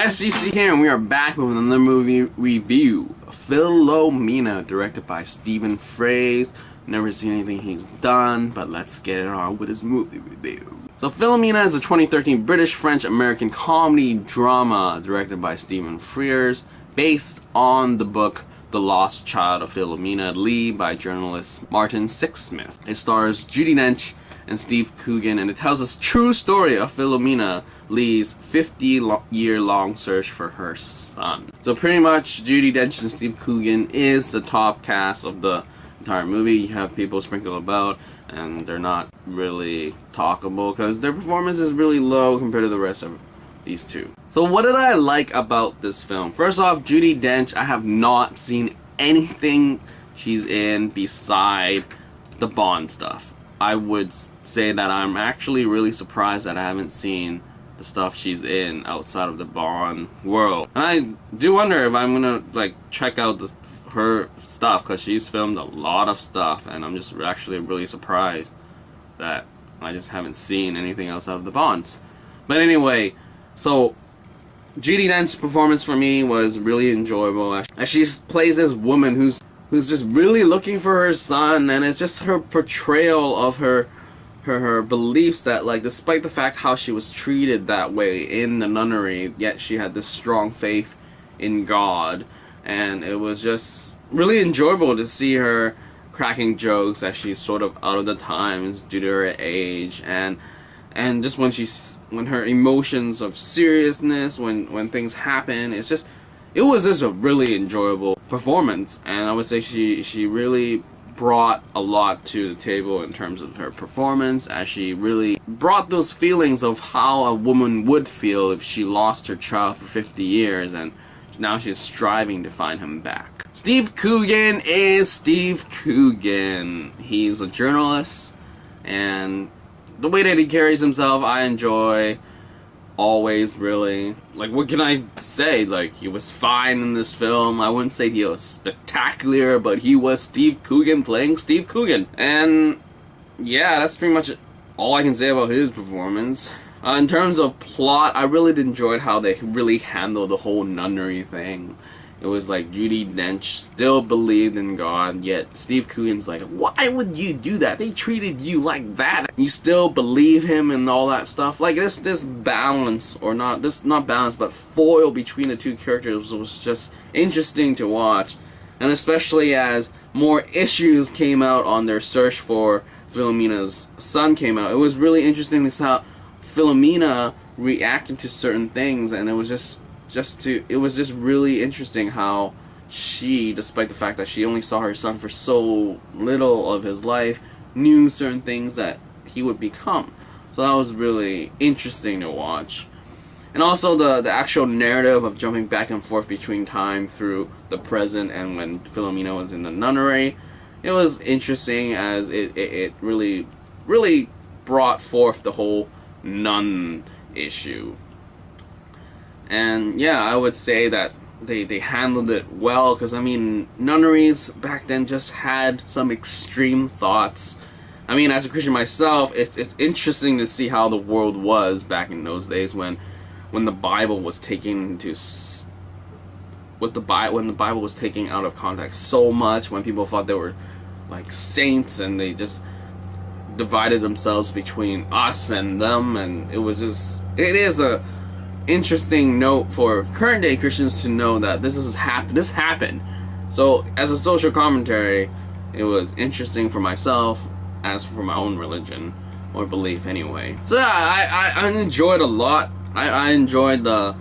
SGC here, and we are back with another movie review. Philomena, directed by Stephen Frears. Never seen anything he's done, but let's get it on with his movie review. So Philomena is a 2013 British-French-American comedy drama directed by Stephen Frears, based on the book The Lost Child of Philomena Lee by journalist Martin Sixsmith. It stars Judi Dench and Steve Coogan, and it tells us true story of Philomena Lee's 50-year-long search for her son. So pretty much Judi Dench and Steve Coogan is the top cast of the entire movie. You have people sprinkled about, and they're not really talkable because their performance is really low compared to the rest of these two. So what did I like about this film? First off, Judi Dench, I have not seen anything she's in beside the Bond stuff. I would say that I'm actually really surprised that I haven't seen the stuff she's in outside of the Bond world. And I do wonder if I'm gonna check out her stuff, because she's filmed a lot of stuff, and I'm just actually really surprised that I just haven't seen anything outside of the Bonds. But anyway, so Judi Dench's performance for me was really enjoyable. As she plays this woman who's just really looking for her son, and it's just her portrayal of her beliefs that, despite the fact how she was treated that way in the nunnery, yet she had this strong faith in God. And it was just really enjoyable to see her cracking jokes as she's sort of out of the times due to her age, and just when her emotions of seriousness when things happen, it was just a really enjoyable performance. And I would say she really brought a lot to the table in terms of her performance, as she really brought those feelings of how a woman would feel if she lost her child for 50 years and now she's striving to find him back. Steve Coogan is Steve Coogan. He's a journalist, and the way that he carries himself I enjoy always, really. What can I say? He was fine in this film. I wouldn't say he was spectacular, but he was Steve Coogan playing Steve Coogan. And yeah, that's pretty much all I can say about his performance. In terms of plot, I really enjoyed how they really handled the whole nunnery thing. It was Judi Dench still believed in God, yet Steve Coogan's why would you do that? They treated you like that. You still believe him and all that stuff. This balance, or not balance, but foil between the two characters was just interesting to watch. And especially as more issues came out on their search for Philomena's son came out, it was really interesting to see how Philomena reacted to certain things, and it was just really interesting how she, despite the fact that she only saw her son for so little of his life, knew certain things that he would become. So that was really interesting to watch. And also the actual narrative of jumping back and forth between time through the present and when Philomena was in the nunnery, it was interesting, as it really brought forth the whole nun issue. And yeah, I would say that they handled it well, because nunneries back then just had some extreme thoughts. As a Christian myself, it's interesting to see how the world was back in those days when the Bible was taken when the Bible was taken out of context so much, when people thought they were saints, and they just divided themselves between us and them. And it is a interesting note for current day Christians to know that this happened. So as a social commentary, it was interesting for myself, as for my own religion or belief anyway. So yeah, I enjoyed a lot. I enjoyed the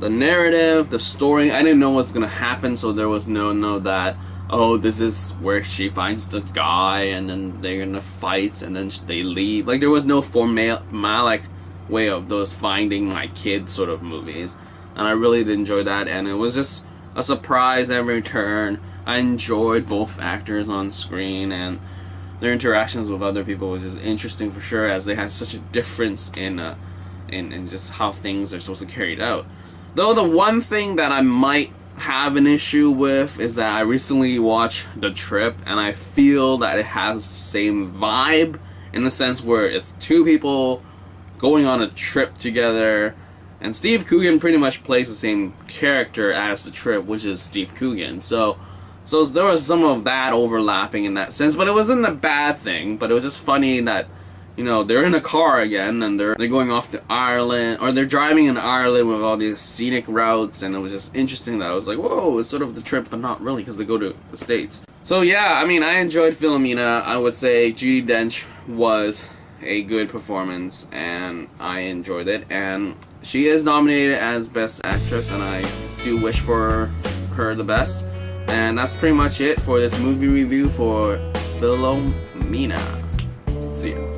narrative, the story. I didn't know what's gonna happen, so there was no that, oh, this is where she finds the guy and then they're gonna fight and then they leave. There was no formalic way of those finding my kid sort of movies, and I really did enjoy that. And it was just a surprise every turn. I enjoyed both actors on screen, and their interactions with other people was just interesting for sure, as they had such a difference in just how things are supposed to carry out. Though the one thing that I might have an issue with is that I recently watched The Trip, and I feel that it has the same vibe, in the sense where it's two people going on a trip together. And Steve Coogan pretty much plays the same character as the trip, which is Steve Coogan. So there was some of that overlapping in that sense, but it wasn't a bad thing. But it was just funny that, you know, they're in a car again, and they're going off to Ireland, or they're driving in Ireland with all these scenic routes, and it was just interesting that I was like, whoa, it's sort of the trip, but not really, because they go to the States. So yeah, I mean, I enjoyed Philomena. I would say Judi Dench was a good performance, and I enjoyed it, and she is nominated as Best Actress, and I do wish for her the best. And that's pretty much it for this movie review for Philomena. See ya.